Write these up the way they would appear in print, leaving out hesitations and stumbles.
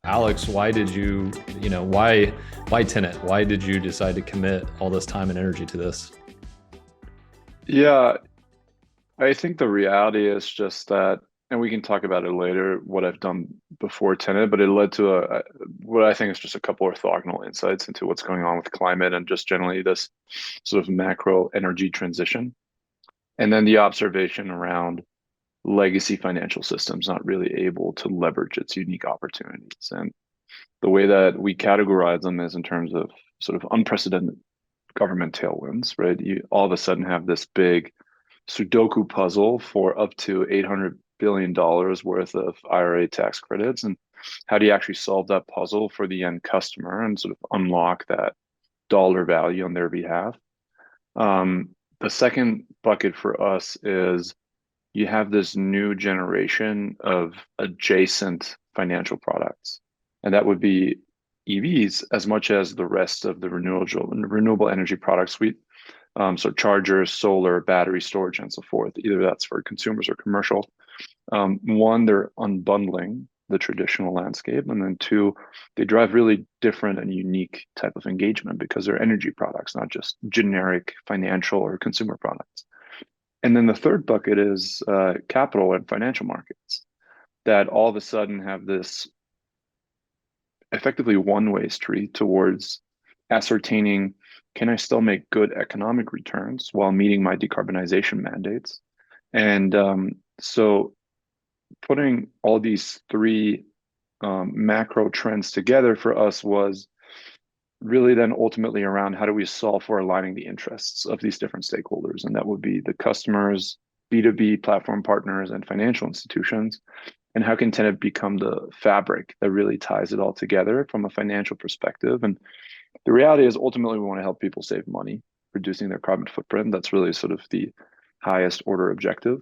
Alex, why did why Tenet? Why did you decide to commit all this time and energy to this? Yeah, I think the reality is just that, and we can talk about it later, what I've done before Tenet, but it led to what I think is just a couple orthogonal insights into what's going on with climate and just generally this sort of macro energy transition. And then the observation around legacy financial systems not really able to leverage its unique opportunities. And the way that we categorize them is in terms of sort of unprecedented government tailwinds, right? You all of a sudden have this big Sudoku puzzle for up to $800 billion worth of IRA tax credits. And how do you actually solve that puzzle for the end customer and sort of unlock that dollar value on their behalf? The second bucket for us is you have this new generation of adjacent financial products. And that would be EVs as much as the rest of the renewable energy product suite. So chargers, solar, battery storage, and so forth. Either that's for consumers or commercial. One, they're unbundling the traditional landscape, and then two, they drive really different and unique type of engagement because they're energy products, not just generic financial or consumer products. And then the third bucket is capital and financial markets that all of a sudden have this effectively one-way street towards ascertaining, can I still make good economic returns while meeting my decarbonization mandates? And so putting all these three macro trends together for us was really then ultimately around how do we solve for aligning the interests of these different stakeholders? And that would be the customers, B2B platform partners, and financial institutions. And how can Tenet become the fabric that really ties it all together from a financial perspective? And the reality is ultimately we want to help people save money, reducing their carbon footprint. That's really sort of the highest order objective.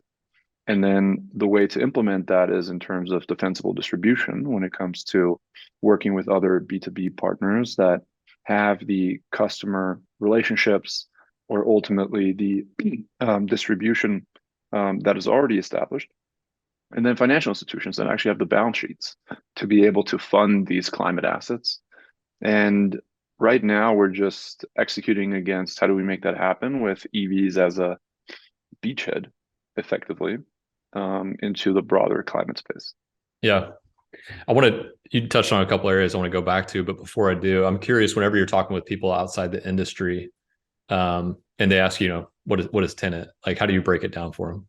And then the way to implement that is in terms of defensible distribution when it comes to working with other B2B partners that have the customer relationships or ultimately the distribution that is already established. And then financial institutions that actually have the balance sheets to be able to fund these climate assets. And right now, we're just executing against how do we make that happen with EVs as a beachhead effectively into the broader climate space. Yeah. You touched on a couple areas I want to go back to, but before I do, I'm curious whenever you're talking with people outside the industry, and they ask, what is Tenet? Like, how do you break it down for them?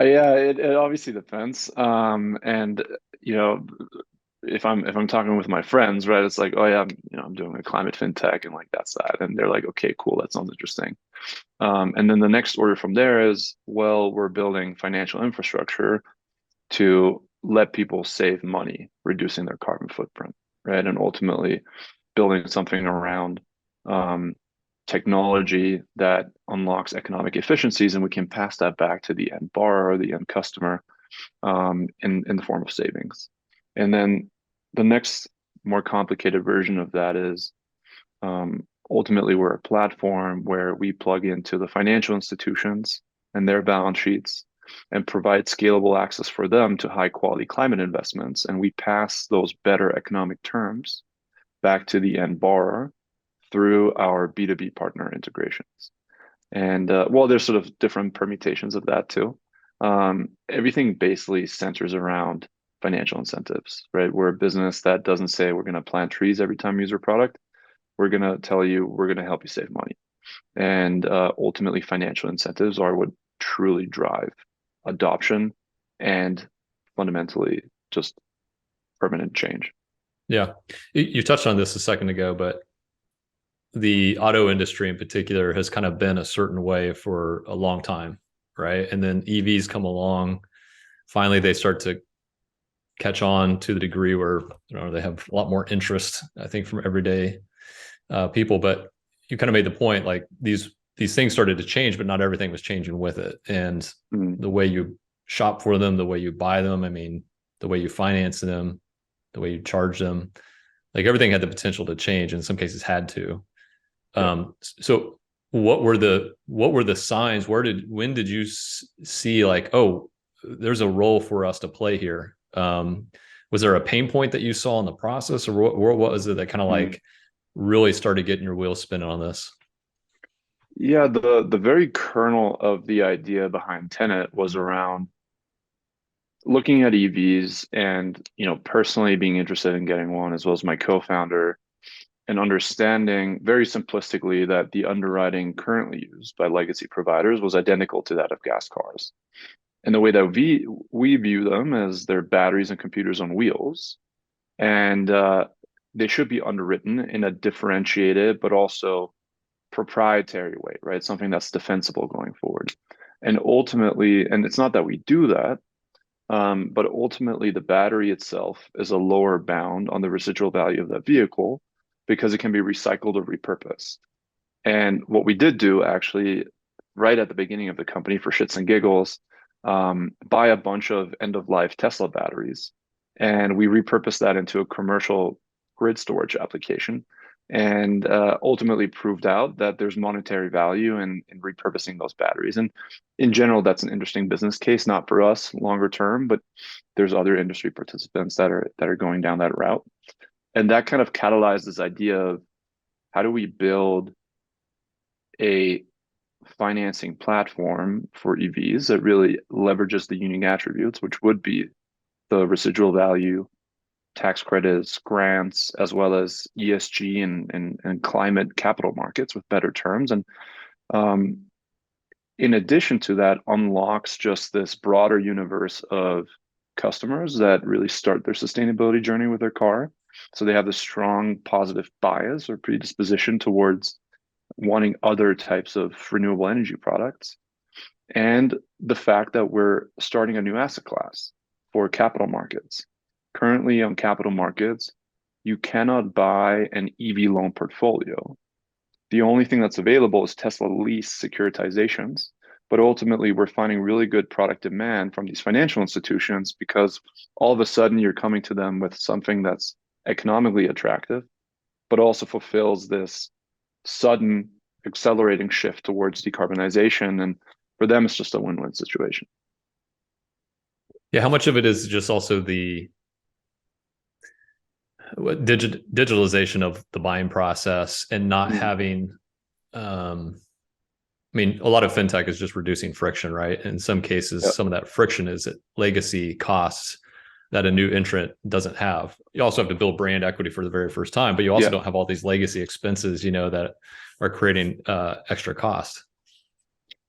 Yeah, it obviously depends. And you know, if I'm talking with my friends, right, it's like, oh yeah, I'm doing a climate fintech and like that's that. And they're like, okay, cool, that sounds interesting. And then the next order from there is, well, we're building financial infrastructure to let people save money, reducing their carbon footprint, right? And ultimately building something around um, technology that unlocks economic efficiencies, and we can pass that back to the end borrower, the end customer, in the form of savings. And then the next more complicated version of that is ultimately we're a platform where we plug into the financial institutions and their balance sheets and provide scalable access for them to high quality climate investments. And we pass those better economic terms back to the end borrower through our B2B partner integrations. And well, there's sort of different permutations of that too. Everything basically centers around financial incentives, right? We're a business that doesn't say we're going to plant trees every time you use our product. We're going to tell you we're going to help you save money. And ultimately, financial incentives are what truly drive adoption and fundamentally just permanent change. Yeah. You touched on this a second ago, but the auto industry in particular has kind of been a certain way for a long time, right? And then EVs come along. Finally, they start to catch on to the degree where they have a lot more interest, I think, from everyday people. But you kind of made the point, like these things started to change, but not everything was changing with it. And Mm, the way you shop for them, the way you buy them, I mean, the way you finance them, the way you charge them, like everything had the potential to change. In some cases, had to. yeah. So what were the signs? When did you see like, oh, there's a role for us to play here? Was there a pain point that you saw in the process, or what was it that kind of Mm. like really started getting your wheels spinning on this? Yeah, the very kernel of the idea behind Tenet was around looking at EVs and, personally being interested in getting one, as well as my co-founder, and understanding very simplistically that the underwriting currently used by legacy providers was identical to that of gas cars. And the way that we view them as they're batteries and computers on wheels, and they should be underwritten in a differentiated but also proprietary way, right? Something that's defensible going forward. And ultimately, and it's not that we do that, but ultimately the battery itself is a lower bound on the residual value of that vehicle because it can be recycled or repurposed. And what we did do actually, right at the beginning of the company for shits and giggles, buy a bunch of end of life Tesla batteries. And we repurposed that into a commercial grid storage application and ultimately proved out that there's monetary value in repurposing those batteries. And in general, that's an interesting business case, not for us longer term, but there's other industry participants that are going down that route. And that kind of catalyzed this idea of how do we build a financing platform for EVs that really leverages the unique attributes, which would be the residual value, tax credits, grants, as well as ESG and climate capital markets with better terms. And um, in addition to that, unlocks just this broader universe of customers that really start their sustainability journey with their car. So they have this strong positive bias or predisposition towards wanting other types of renewable energy products, and the fact that we're starting a new asset class for capital markets. Currently, on capital markets, you cannot buy an EV loan portfolio. The only thing that's available is Tesla lease securitizations. But ultimately, we're finding really good product demand from these financial institutions because all of a sudden you're coming to them with something that's economically attractive, but also fulfills this sudden accelerating shift towards decarbonization. And for them, it's just a win-win situation. Yeah, how much of it is just also the digitalization of the buying process and not Mm. having I mean, a lot of fintech is just reducing friction, right? In some cases, Yeah. some of that friction is at legacy costs that a new entrant doesn't have. You also have to build brand equity for the very first time, but you also Yeah. don't have all these legacy expenses, that are creating extra cost.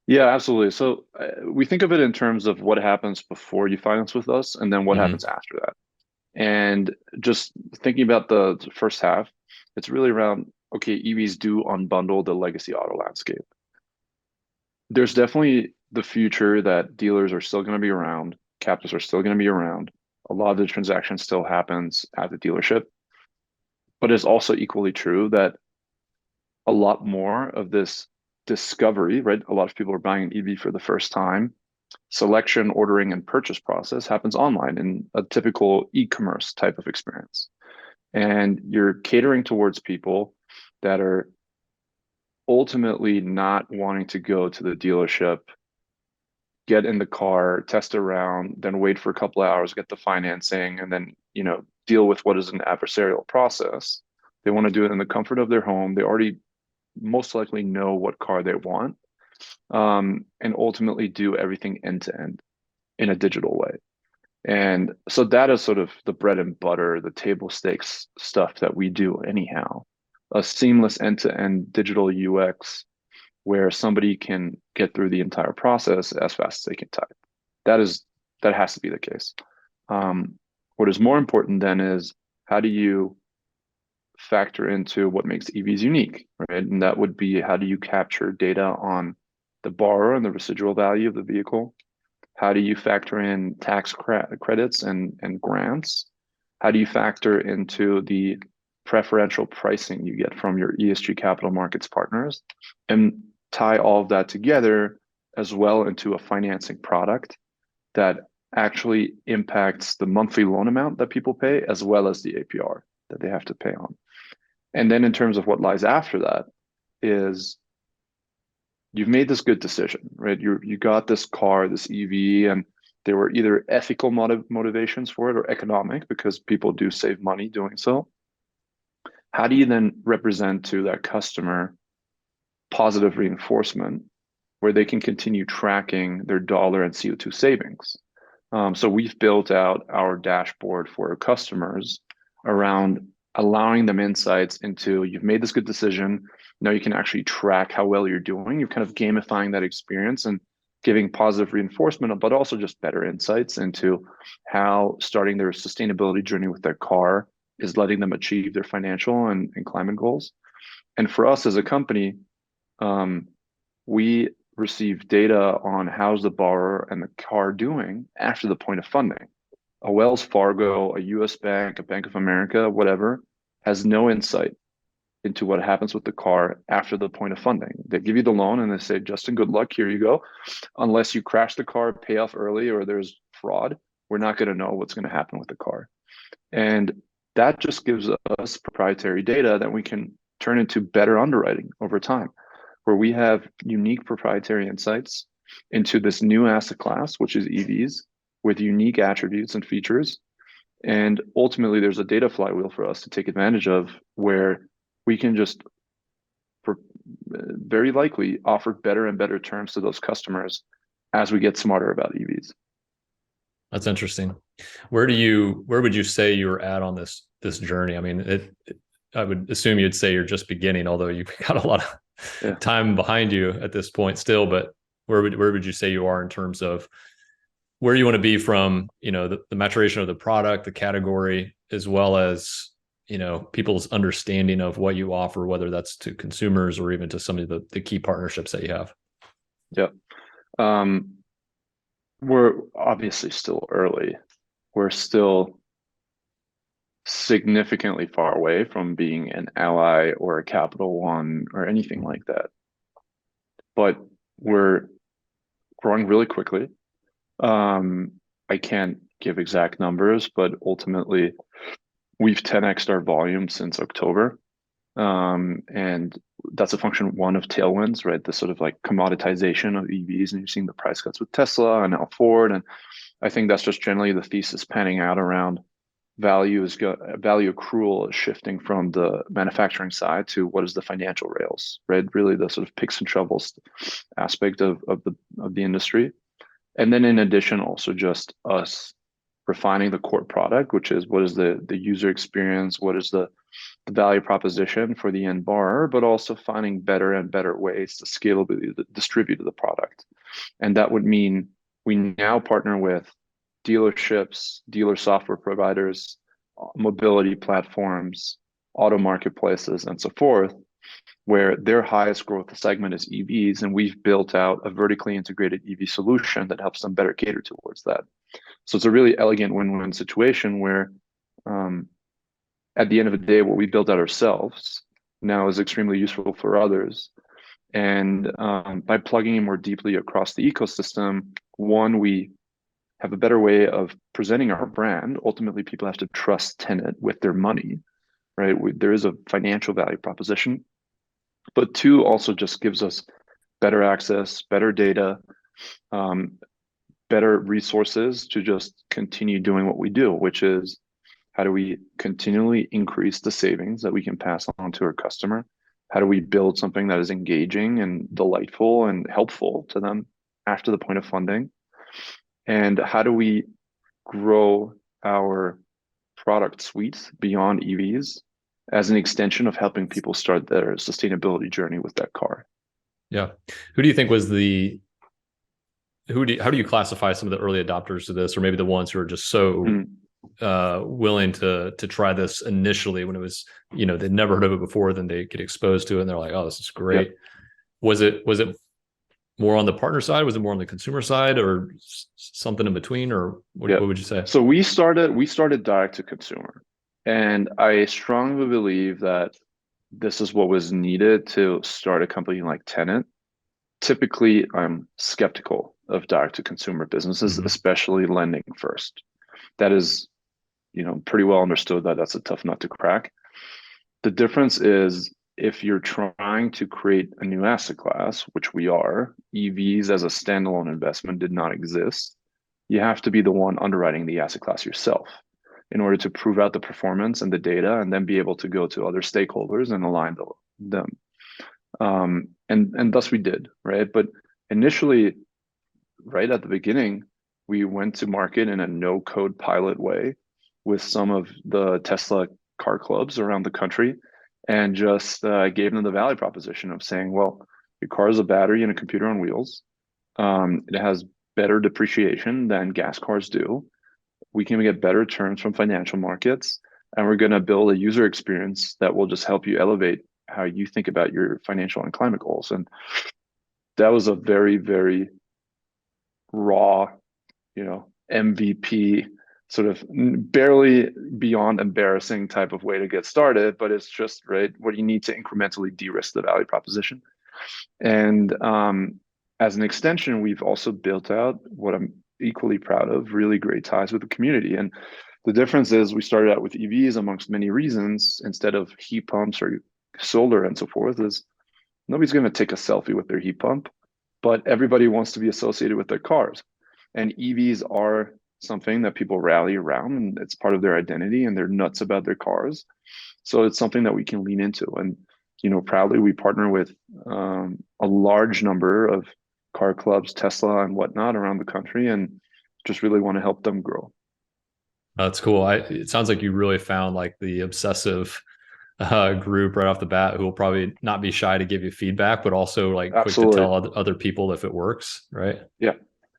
Yeah, absolutely. So we think of it in terms of what happens before you finance with us and then what Mm-hmm. happens after that. And just thinking about the first half, it's really around, okay, EVs do unbundle the legacy auto landscape. There's definitely the future that dealers are still going to be around, captives are still going to be around. A lot of the transaction still happens at the dealership, but it's also equally true that a lot more of this discovery, right? A lot of people are buying an EV for the first time. Selection, ordering, and purchase process happens online in a typical e-commerce type of experience. And you're catering towards people that are ultimately not wanting to go to the dealership, get in the car, test around, then wait for a couple of hours, get the financing, and then, deal with what is an adversarial process. They want to do it in the comfort of their home. They already most likely know what car they want, and ultimately do everything end to end in a digital way. And so that is sort of the bread and butter, the table stakes stuff that we do anyhow. A seamless end to end digital UX where somebody can get through the entire process as fast as they can type. That has to be the case. What is more important then is how do you factor into what makes EVs unique, right? And that would be how do you capture data on the borrower and the residual value of the vehicle? How do you factor in tax credits and grants? How do you factor into the preferential pricing you get from your ESG capital markets partners and tie all of that together as well into a financing product that actually impacts the monthly loan amount that people pay as well as the APR that they have to pay on. And then in terms of what lies after that is you've made this good decision, right? You got this car, this EV, and There were either ethical motivations for it or economic, because people do save money doing so. How do you then represent to that customer positive reinforcement where they can continue tracking their dollar and CO2 savings? So we've built out our dashboard for our customers around allowing them insights into, you've made this good decision. Now you can actually track how well you're doing. You're kind of gamifying that experience and giving positive reinforcement, but also just better insights into how starting their sustainability journey with their car is letting them achieve their financial and climate goals. And for us as a company, we receive data on how's the borrower and the car doing after the point of funding. A Wells Fargo, a US bank, a Bank of America, whatever, has no insight into what happens with the car after the point of funding. They give you the loan and they say, Justin, good luck, here you go. Unless you crash the car, pay off early, or there's fraud, we're not going to know what's going to happen with the car. And that just gives us proprietary data that we can turn into better underwriting over time, where we have unique proprietary insights into this new asset class, which is EVs, with unique attributes and features. And ultimately, there's a data flywheel for us to take advantage of, where we can just very likely offer better and better terms to those customers as we get smarter about EVs. That's interesting. Where would you say you're at on this journey? I mean, I would assume you'd say you're just beginning, although you've got a lot of time behind you at this point still. But where would you say you are in terms of where you want to be from, the maturation of the product, the category, as well as, people's understanding of what you offer, whether that's to consumers or even to some of the key partnerships that you have? Yeah. We're obviously still early. We're still significantly far away from being an Ally or a Capital One or anything like that. But we're growing really quickly. I can't give exact numbers, but ultimately we've 10x'd our volume since October. And that's a function, one, of tailwinds, right? The sort of like commoditization of EVs, and you're seeing the price cuts with Tesla and now Ford. And I think that's just generally the thesis panning out around value accrual is shifting from the manufacturing side to what is the financial rails, right? Really the sort of picks and shovels aspect of the industry. And then in addition, also just us refining the core product, which is what is the user experience, what is the value proposition for the end borrower, but also finding better and better ways to scalably distribute the product. And that would mean we now partner with dealerships, dealer software providers, mobility platforms, auto marketplaces, and so forth, where their highest growth segment is EVs. And we've built out a vertically integrated EV solution that helps them better cater towards that. So it's a really elegant win-win situation where at the end of the day, what we built out ourselves now is extremely useful for others. And by plugging in more deeply across the ecosystem, one, we have a better way of presenting our brand. Ultimately, people have to trust Tenet with their money, right? There is a financial value proposition. But two, also just gives us better access, better data, better resources to just continue doing what we do, which is how do we continually increase the savings that we can pass on to our customer? How do we build something that is engaging and delightful and helpful to them after the point of funding? And how do we grow our product suite beyond EVs as an extension of helping people start their sustainability journey with that car? Yeah. Who do you think was how do you classify some of the early adopters to this, or maybe the ones who are just so willing to try this initially when it was, they'd never heard of it before, then they get exposed to it and they're like, oh, this is great. Yep. Was it more on the partner side? Was it more on the consumer side, or something in between, or what would you say? So we started direct to consumer, and I strongly believe that this is what was needed to start a company like Tenet. Typically, I'm skeptical of direct to consumer businesses, especially lending first. That is, pretty well understood that that's a tough nut to crack. The difference is, if you're trying to create a new asset class, which we are, EVs as a standalone investment did not exist. you have to be the one underwriting the asset class yourself in order to prove out the performance and the data, and then be able to go to other stakeholders and align them. And thus we did, right? But initially, right at the beginning, we went to market in a no-code pilot way with some of the Tesla car clubs around the country, and just gave them the value proposition of saying, well, your car is a battery and a computer on wheels. It has better depreciation than gas cars do. We can get better terms from financial markets, and we're going to build a user experience that will just help you elevate how you think about your financial and climate goals. And that was a very, very raw, MVP, sort of barely beyond embarrassing type of way to get started, but it's just right what you need to incrementally de-risk the value proposition. And as an extension, we've also built out what I'm equally proud of, really great ties with the community. And the difference is we started out with EVs amongst many reasons instead of heat pumps or solar and so forth, is nobody's going to take a selfie with their heat pump, but everybody wants to be associated with their cars. And EVs are something that people rally around, and it's part of their identity, and they're nuts about their cars. So it's something that we can lean into. And, proudly we partner with a large number of car clubs, Tesla and whatnot around the country, and just really want to help them grow. That's cool. It sounds like you really found like the obsessive group right off the bat who will probably not be shy to give you feedback, but also like quick to Absolutely. tell other people if it works, right? Yeah,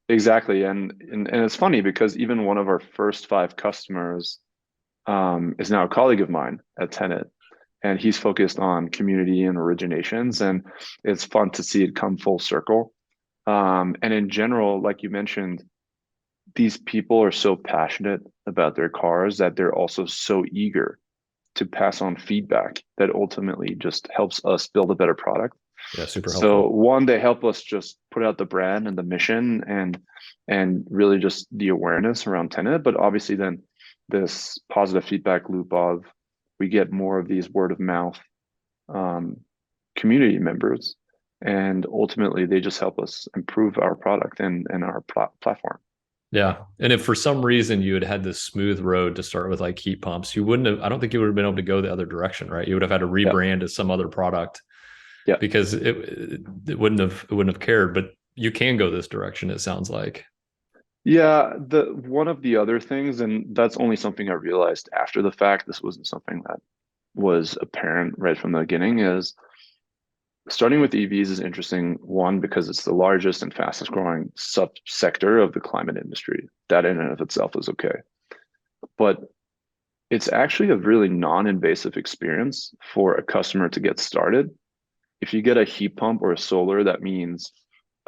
exactly. And it's funny because even one of our first 5 customers is now a colleague of mine at Tenet, and he's focused on community and originations, and it's fun to see it come full circle. And in general, like you mentioned, these people are so passionate about their cars that they're also so eager to pass on feedback that ultimately just helps us build a better product. Yeah, super So helpful. one, they help us just put out the brand and the mission, and really just the awareness around Tenet. But obviously then this positive feedback loop of we get more of these word of mouth um, community members, and ultimately they just help us improve our product and our platform. Yeah. And if for some reason you had had this smooth road to start with like heat pumps, you wouldn't have, I don't think you would have been able to go the other direction, right? You would have had to Yeah, rebrand as some other product yeah. because it wouldn't have cared, but you can go this direction, it sounds like. Yeah, the one of the other things, and that's only something I realized after the fact, this wasn't something that was apparent right from the beginning, is starting with EVs is interesting. One, because it's the largest and fastest growing subsector of the climate industry. That in and of itself is okay. But it's actually a really non-invasive experience for a customer to get started. If you get a heat pump or a solar, that means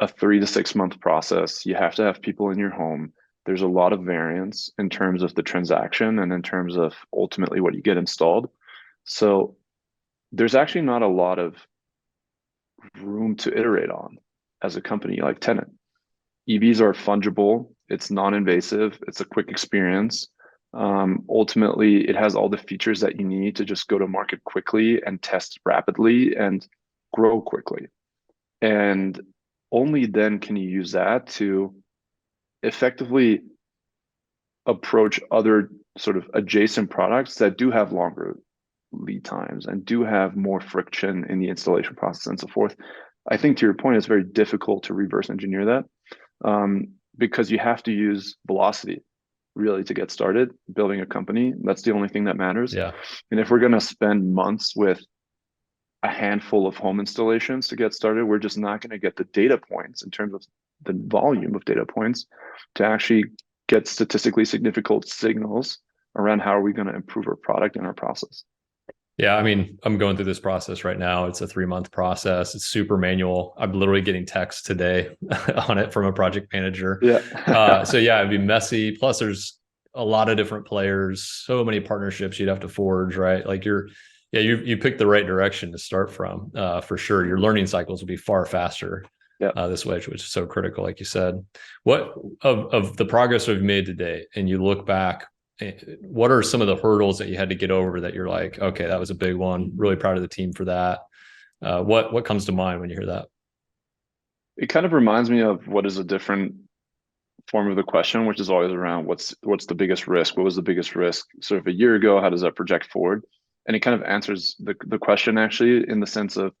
a 3 to 6 month process. You have to have people in your home. There's a lot of variance in terms of the transaction and in terms of ultimately what you get installed. So there's actually not a lot of room to iterate on as a company like Tenet. EVs are fungible, it's non-invasive, it's a quick experience. Ultimately, it has all the features that you need to just go to market quickly and test rapidly and grow quickly. And only then can you use that to effectively approach other sort of adjacent products that do have longer lead times and do have more friction in the installation process and so forth. I think to your point, it's very difficult to reverse engineer that because you have to use velocity really to get started building a company. That's the only thing that matters. Yeah. And if we're going to spend months with a handful of home installations to get started, we're just not going to get the data points in terms of the volume of data points to actually get statistically significant signals around how are we going to improve our product and our process. Yeah, I mean, I'm going through this process right now. It's a 3-month process. It's super manual. I'm literally getting texts today on it from a project manager. Yeah. So yeah, it'd be messy. Plus, there's a lot of different players, so many partnerships you'd have to forge, right? Like you picked the right direction to start from, for sure. Your learning cycles will be far faster Yeah. this way, which is so critical, like you said. What of the progress we've made today, and you look back, what are some of the hurdles that you had to get over that you're like, okay, that was a big one. Really proud of the team for that. What comes to mind when you hear that? It kind of reminds me of what is a different form of the question, which is always around what's the biggest risk? What was the biggest risk sort of a year ago? How does that project forward? And it kind of answers the question actually in the sense of,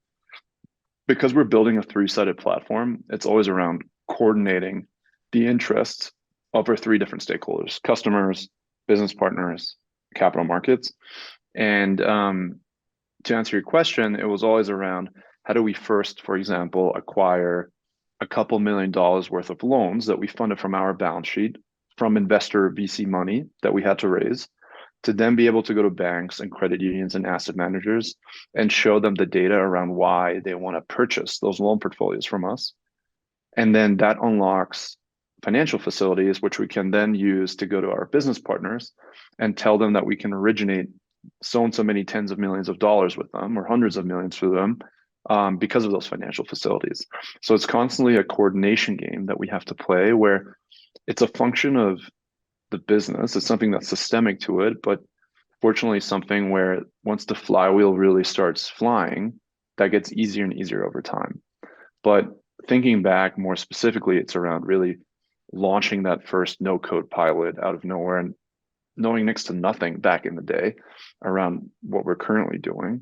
because we're building a three-sided platform, it's always around coordinating the interests of our three different stakeholders: customers, business partners, capital markets. And to answer your question, it was always around how do we first, for example, acquire a couple $1 million worth of loans that we funded from our balance sheet from investor VC money that we had to raise, to then be able to go to banks and credit unions and asset managers and show them the data around why they want to purchase those loan portfolios from us. And then that unlocks financial facilities, which we can then use to go to our business partners and tell them that we can originate so and so many tens of millions of dollars with them, or hundreds of millions for them, because of those financial facilities. So it's constantly a coordination game that we have to play, where it's a function of the business. It's something that's systemic to it, but fortunately something where once the flywheel really starts flying, that gets easier and easier over time. But thinking back more specifically, it's around really launching that first no code pilot out of nowhere and knowing next to nothing back in the day around what we're currently doing.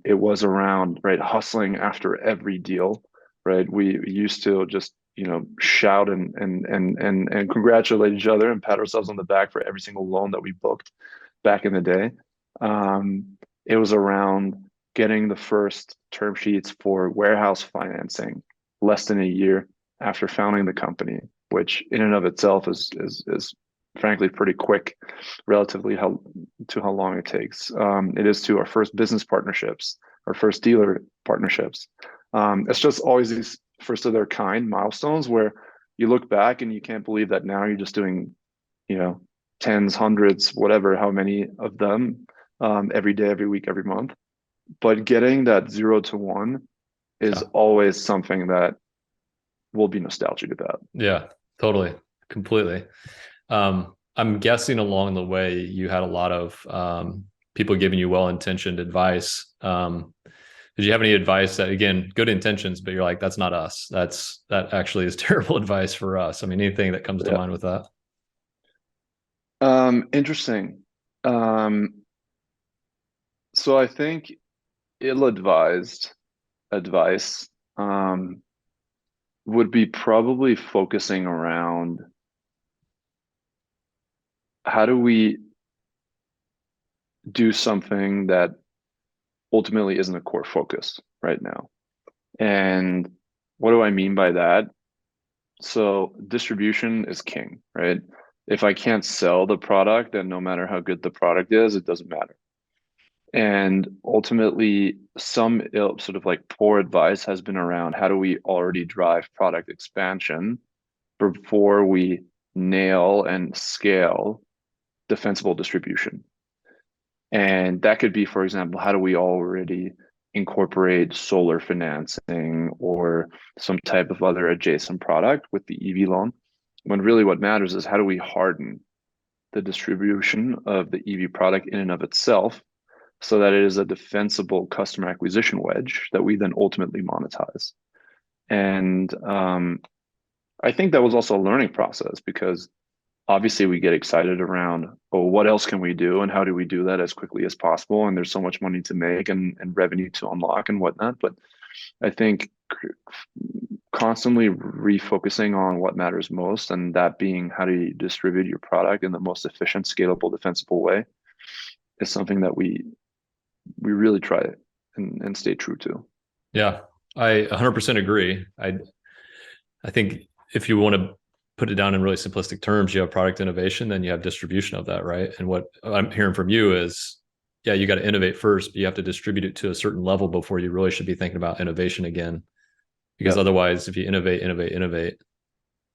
It was around, right, hustling after every deal, right? We used to just, shout and congratulate each other and pat ourselves on the back for every single loan that we booked back in the day. It was around getting the first term sheets for warehouse financing less than a year after founding the company, which in and of itself is frankly pretty quick relatively to how long it takes. It is to our first business partnerships, our first dealer partnerships. It's just always these first of their kind milestones where you look back and you can't believe that now you're just doing, tens, hundreds, whatever, how many of them, every day, every week, every month. But getting that 0 to 1 is always something that we'll be nostalgic about. Yeah, totally. Completely. I'm guessing along the way, you had a lot of people giving you well-intentioned advice. Did you have any advice that, again, good intentions, but you're like, that's not us. That actually is terrible advice for us? I mean, anything that comes to mind with that? Interesting. So I think ill-advised advice would be probably focusing around how do we do something that ultimately isn't a core focus right now. And what do I mean by that? So distribution is king, right? If I can't sell the product, then no matter how good the product is, it doesn't matter. And ultimately, some sort of like poor advice has been around how do we already drive product expansion before we nail and scale defensible distribution. And that could be, for example, how do we already incorporate solar financing or some type of other adjacent product with the EV loan, when really what matters is how do we harden the distribution of the EV product in and of itself so that it is a defensible customer acquisition wedge that we then ultimately monetize. And I think that was also a learning process, because obviously we get excited around, oh, what else can we do and how do we do that as quickly as possible? And there's so much money to make and revenue to unlock and whatnot. But I think constantly refocusing on what matters most, and that being how do you distribute your product in the most efficient, scalable, defensible way, is something that we really try and stay true to. Yeah, I 100% agree. I think if you want to put it down in really simplistic terms, you have product innovation, then you have distribution of that, right? And what I'm hearing from you is, yeah, you got to innovate first, but you have to distribute it to a certain level before you really should be thinking about innovation again. Because otherwise, if you innovate,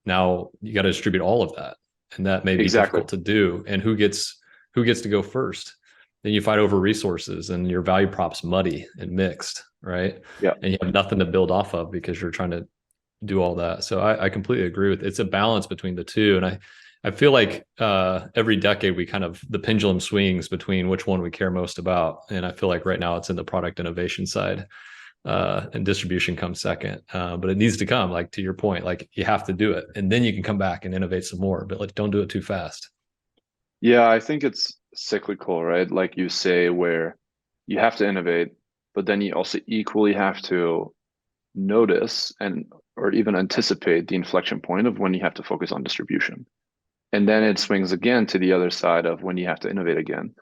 now you got to distribute all of that. And that may be difficult to do. And who gets to go first? Then you fight over resources and your value prop's muddy and mixed, right? Yeah. And you have nothing to build off of because you're trying to do all that. So I completely agree with it. It's a balance between the two. And I feel like every decade we kind of, the pendulum swings between which one we care most about. And I feel like right now it's in the product innovation side. and distribution comes second. But it needs to come, like to your point, like you have to do it, and then you can come back and innovate some more. But like, don't do it too fast. Yeah, I think it's cyclical, right? Like you say, where you have to innovate, but then you also equally have to notice and or even anticipate the inflection point of when you have to focus on distribution. And then it swings again to the other side of when you have to innovate again.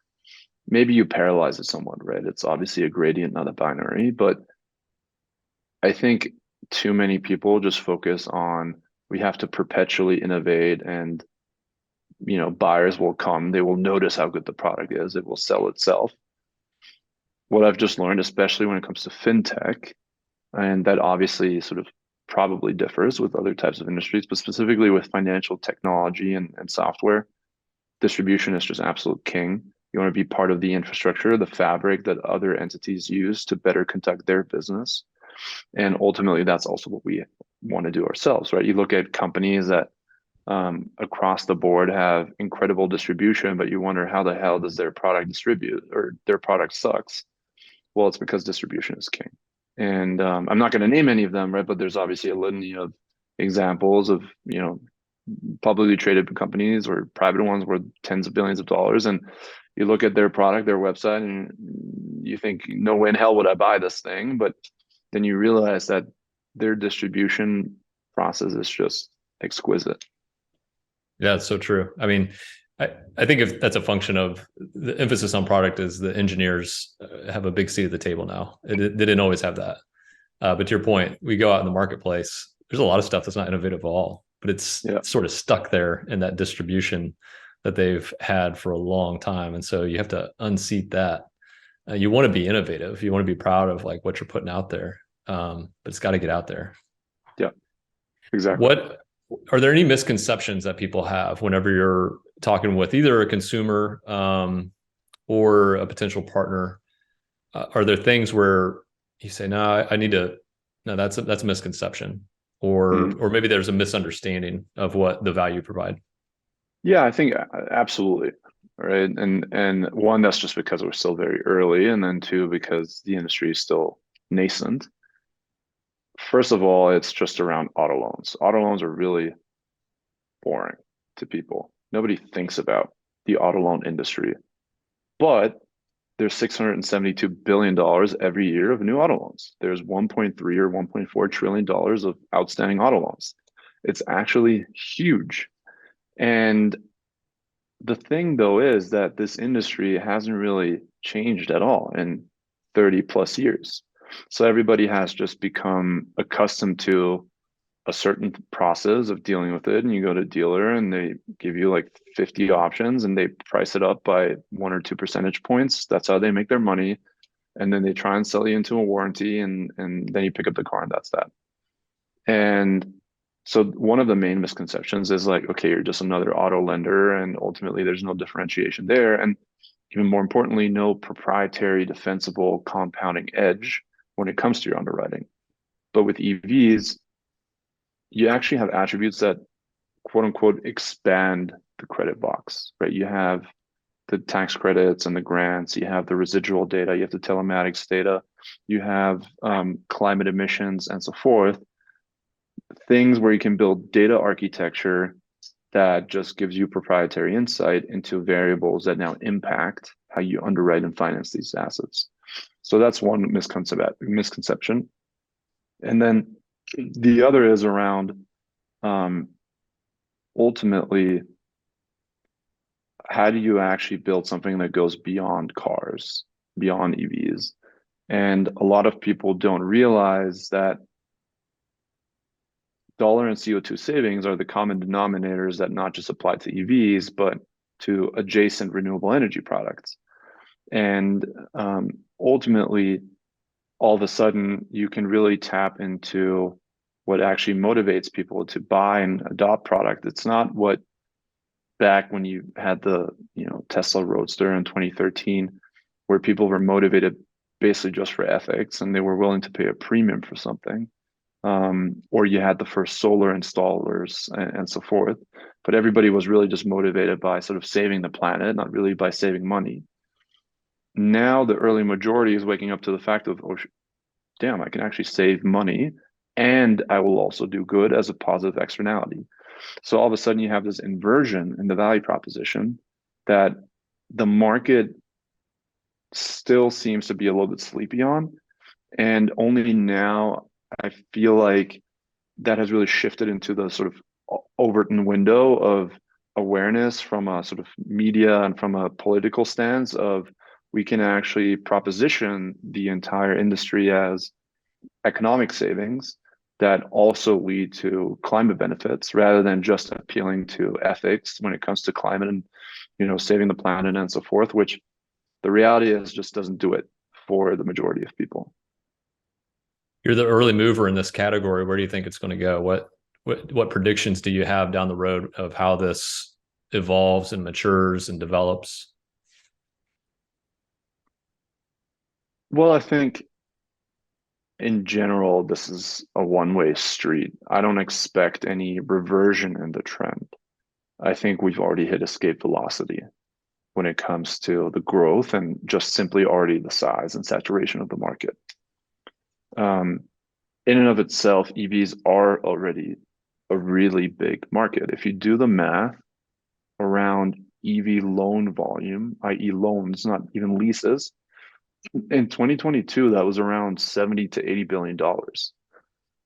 Maybe you paralyze it somewhat, right? It's obviously a gradient, not a binary, but I think too many people just focus on we have to perpetually innovate and buyers will come, they will notice how good the product is, it will sell itself. What I've just learned, especially when it comes to fintech, and that obviously sort of probably differs with other types of industries, but specifically with financial technology and software, distribution is just absolute king. You want to be part of the infrastructure, the fabric that other entities use to better conduct their business. And ultimately, that's also what we want to do ourselves, right? You look at companies that across the board have incredible distribution, but you wonder how the hell does their product distribute or their product sucks? Well, it's because distribution is king. And I'm not going to name any of them, right? But there's obviously a litany of examples of, publicly traded companies or private ones worth tens of billions of dollars. And you look at their product, their website, and you think, no way in hell would I buy this thing. But then you realize that their distribution process is just exquisite. Yeah, it's so true. I mean, I think if that's a function of the emphasis on product is the engineers have a big seat at the table now. They didn't always have that. But to your point, we go out in the marketplace, there's a lot of stuff that's not innovative at all, but it's Yeah. sort of stuck there in that distribution that they've had for a long time. And so you have to unseat that. You want to be innovative. You want to be proud of like what you're putting out there. But it's got to get out there. Yeah, exactly. What are there any misconceptions that people have whenever you're talking with either a consumer or a potential partner? Are there things where you say, "No, I need to"? No, that's a misconception, Mhm. or maybe there's a misunderstanding of what the value provide. Yeah, I think absolutely. Right. And one, that's just because we're still very early, and then two, because the industry is still nascent. First of all, it's just around auto loans. Auto loans are really boring to people. Nobody thinks about the auto loan industry, but there's $672 billion every year of new auto loans. There's 1.3 or $1.4 trillion of outstanding auto loans. It's actually huge. And the thing though is that this industry hasn't really changed at all in 30 plus years. So everybody has just become accustomed to a certain process of dealing with it. And you go to a dealer and they give you like 50 options and they price it up by 1 or 2 percentage points. That's how they make their money. And then they try and sell you into a warranty and then you pick up the car and that's that. And so one of the main misconceptions is like, okay, you're just another auto lender, and ultimately there's no differentiation there. And even more importantly, no proprietary defensible compounding edge when it comes to your underwriting. But with EVs, you actually have attributes that quote unquote expand the credit box, right? You have the tax credits and the grants, you have the residual data, you have the telematics data, you have climate emissions and so forth, things where you can build data architecture that just gives you proprietary insight into variables that now impact how you underwrite and finance these assets. So that's one misconception. And then the other is around um, ultimately, how do you actually build something that goes beyond cars, beyond EVs? And a lot of people don't realize that dollar and CO2 savings are the common denominators that not just apply to EVs, but to adjacent renewable energy products. And ultimately, all of a sudden, you can really tap into what actually motivates people to buy and adopt product. It's not what back when you had the Tesla Roadster in 2013, where people were motivated basically just for ethics and they were willing to pay a premium for something. Or you had the first solar installers and so forth. But everybody was really just motivated by sort of saving the planet, not really by saving money. Now the early majority is waking up to the fact of, oh, damn, I can actually save money and I will also do good as a positive externality. So all of a sudden you have this inversion in the value proposition that the market still seems to be a little bit sleepy on. And only now I feel like that has really shifted into the sort of Overton window of awareness from a sort of media and from a political stance of we can actually proposition the entire industry as economic savings that also lead to climate benefits rather than just appealing to ethics when it comes to climate and saving the planet and so forth, which the reality is just doesn't do it for the majority of people. You're the early mover in this category. Where do you think it's going to go? What predictions do you have down the road of how this evolves and matures and develops? Well, I think in general, this is a one-way street. I don't expect any reversion in the trend. I think we've already hit escape velocity when it comes to the growth and just simply already the size and saturation of the market. In and of itself, EVs are already a really big market. If you do the math around EV loan volume, i.e., loans, not even leases, in 2022, that was around 70 to 80 billion dollars.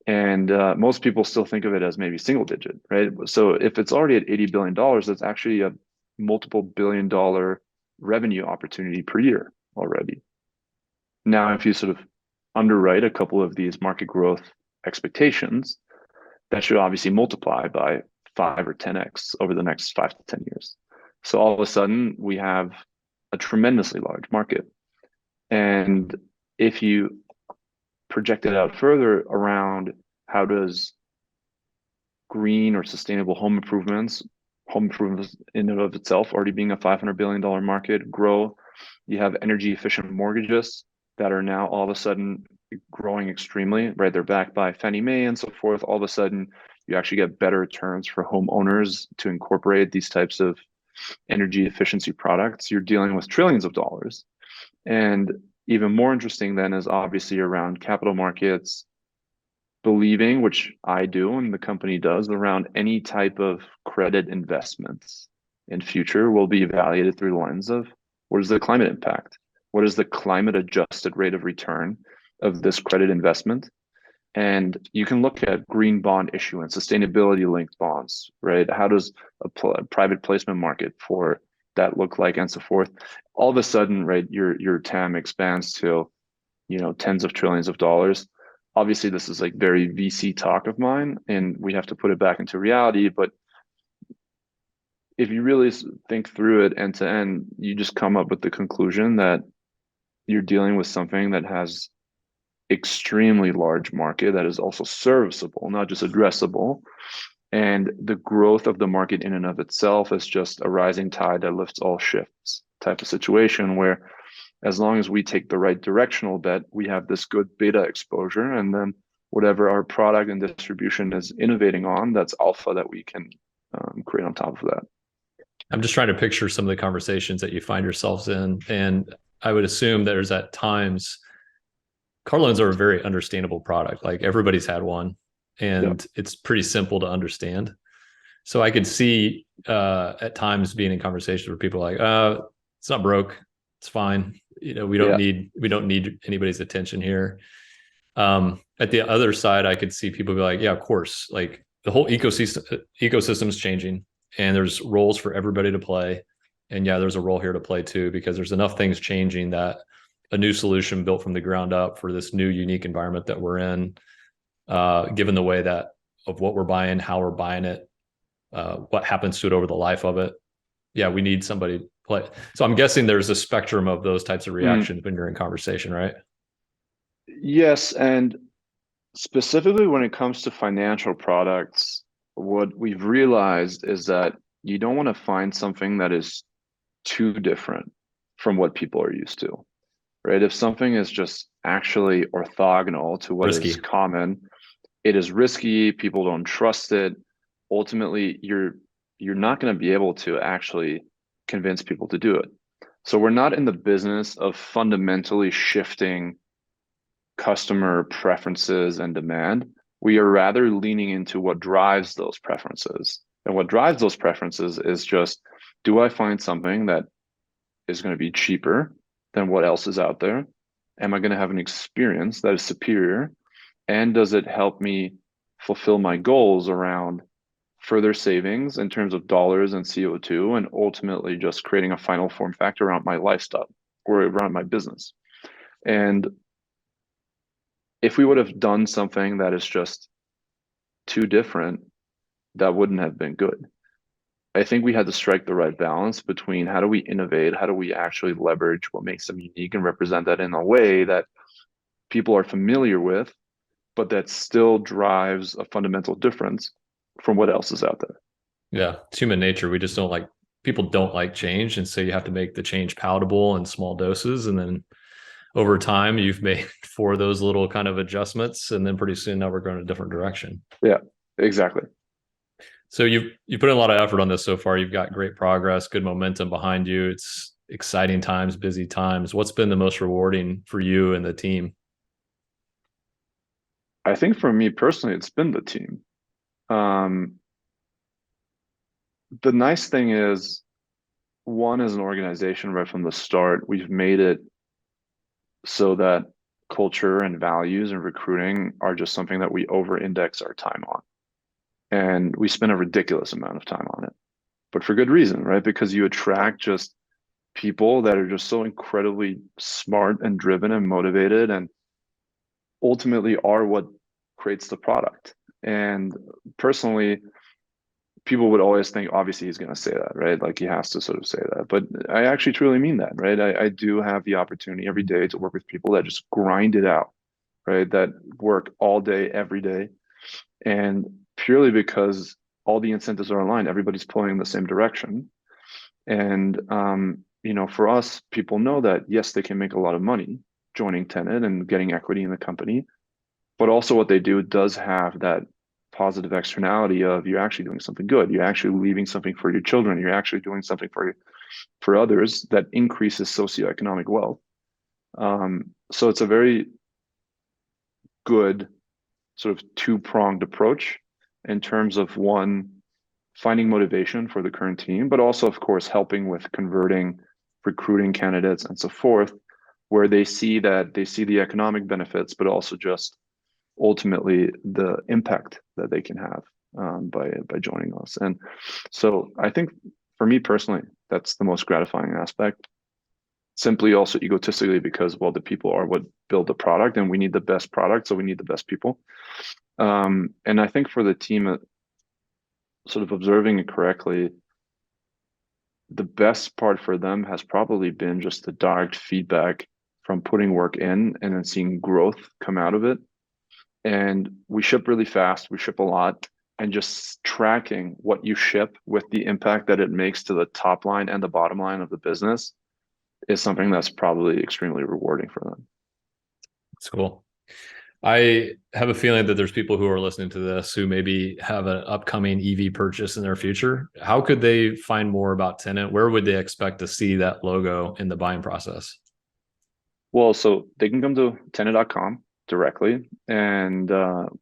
And most people still think of it as maybe single digit, right? So if it's already at $80 billion, that's actually a multiple $1 billion revenue opportunity per year already. Now, if you sort of underwrite a couple of these market growth expectations, that should obviously multiply by 5 or 10x over the next 5 to 10 years. So all of a sudden, we have a tremendously large market. And if you project it out further around how does green or sustainable home improvements in and of itself already being a $500 billion market grow, you have energy efficient mortgages that are now all of a sudden growing extremely, right? They're backed by Fannie Mae and so forth. All of a sudden, you actually get better terms for homeowners to incorporate these types of energy efficiency products. You're dealing with trillions of dollars. And even more interesting then is obviously around capital markets believing, which I do and the company does, around any type of credit investments in future will be evaluated through the lens of what is the climate impact? What is the climate adjusted rate of return of this credit investment? And you can look at green bond issuance, sustainability linked bonds, right? How does a private placement market for that look like and so forth? All of a sudden, right, your TAM expands to, tens of trillions of dollars. Obviously, this is like very VC talk of mine, and we have to put it back into reality. But if you really think through it end to end, you just come up with the conclusion that you're dealing with something that has extremely large market that is also serviceable, not just addressable. And the growth of the market in and of itself is just a rising tide that lifts all ships type of situation where as long as we take the right directional bet, we have this good beta exposure. And then whatever our product and distribution is innovating on, that's alpha that we can create on top of that. I'm just trying to picture some of the conversations that you find yourselves in. And I would assume there's at times car loans are a very understandable product. Like everybody's had one and it's pretty simple to understand. So I could see at times being in conversations where people are like, it's not broke. It's fine. We don't need anybody's attention here. At the other side, I could see people be like, yeah, of course, like the whole ecosystem is changing and there's roles for everybody to play. And yeah, there's a role here to play too, because there's enough things changing that a new solution built from the ground up for this new unique environment that we're in, given the way that of what we're buying, how we're buying it, what happens to it over the life of it. Yeah, we need somebody to play. So I'm guessing there's a spectrum of those types of reactions when you're in conversation, right? Yes, and specifically when it comes to financial products, what we've realized is that you don't want to find something that is too different from what people are used to, right? If something is just actually orthogonal to what is common, it is risky, people don't trust it. Ultimately, you're not going to be able to actually convince people to do it. So we're not in the business of fundamentally shifting customer preferences and demand. We are rather leaning into what drives those preferences. And what drives those preferences is just, do I find something that is going to be cheaper than what else is out there? Am I going to have an experience that is superior? And does it help me fulfill my goals around further savings in terms of dollars and CO2, and ultimately just creating a final form factor around my lifestyle or around my business? And if we would have done something that is just too different, that wouldn't have been good. I think we had to strike the right balance between how do we innovate, how do we actually leverage what makes them unique and represent that in a way that people are familiar with, but that still drives a fundamental difference from what else is out there. Yeah, it's human nature. We just don't like people don't like change, and so you have to make the change palatable in small doses, and then over time you've made four of those little kind of adjustments, and then pretty soon now we're going a different direction. Yeah, exactly. So you put in a lot of effort on this so far. You've got great progress, good momentum behind you. It's exciting times, busy times. What's been the most rewarding for you and the team? I think for me personally, it's been the team. Um, the nice thing is, one, as an organization, right from the start, we've made it so that culture and values and recruiting are just something that we over index our time on. And we spend a ridiculous amount of time on it, but for good reason, right? Because you attract just people that are just so incredibly smart and driven and motivated, and ultimately are what creates the product. And personally, people would always think, obviously, he's going to say that, right? Like he has to sort of say that. But I actually truly mean that, right? I do have the opportunity every day to work with people that just grind it out, right? That work all day, every day. And purely because all the incentives are aligned, everybody's pulling in the same direction. And, for us, people know that, yes, they can make a lot of money joining Tenet and getting equity in the company, but also what they do does have that positive externality of you're actually doing something good. You're actually leaving something for your children. You're actually doing something for others that increases socioeconomic wealth. So it's a very good sort of two-pronged approach in terms of, one, finding motivation for the current team, but also, of course, helping with converting, recruiting candidates and so forth, where they see the economic benefits, but also just ultimately the impact that they can have by joining us. And so I think for me personally, that's the most gratifying aspect. Simply also egotistically because, well, the people are what build the product, and we need the best product, so we need the best people. And I think for the team, sort of observing it correctly, the best part for them has probably been just the direct feedback from putting work in and then seeing growth come out of it. And we ship really fast, we ship a lot, and just tracking what you ship with the impact that it makes to the top line and the bottom line of the business is something that's probably extremely rewarding for them. It's cool. I have a feeling that there's people who are listening to this who maybe have an upcoming EV purchase in their future. How could they find more about Tenet? Where would they expect to see that logo in the buying process? Well, so they can come to tenet.com directly, and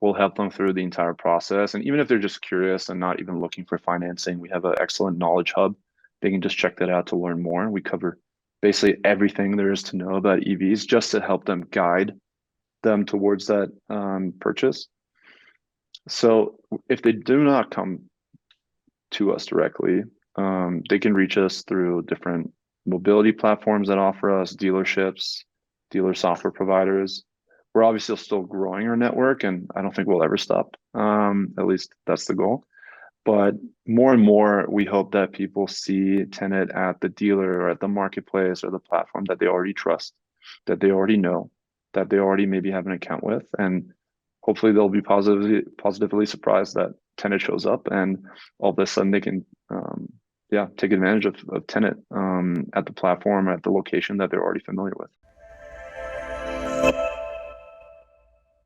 we'll help them through the entire process. And even if they're just curious and not even looking for financing, we have an excellent knowledge hub. They can just check that out to learn more. We cover basically everything there is to know about EVs just to help them guide them towards that purchase. So if they do not come to us directly, they can reach us through different mobility platforms that offer us, dealerships, dealer software providers. We're obviously still growing our network, and I don't think we'll ever stop. At least that's the goal. But more and more, we hope that people see Tenet at the dealer or at the marketplace or the platform that they already trust, that they already know, that they already maybe have an account with, and hopefully they'll be positively surprised that Tenet shows up, and all of a sudden they can take advantage of Tenet at the platform or at the location that they're already familiar with.